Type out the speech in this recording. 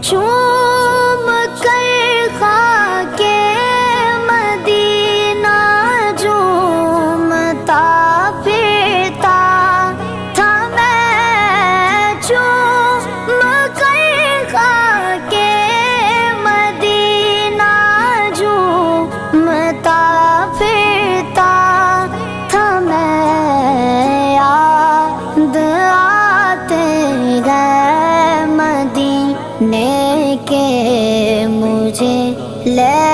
چوم کر خاک مدینہ جھومتا پھرتا تھا میں، چوم کر خاک مدینہ جھومتا پھرتا تھا میں، یاد آتے گئے مدینے کے مجھے لے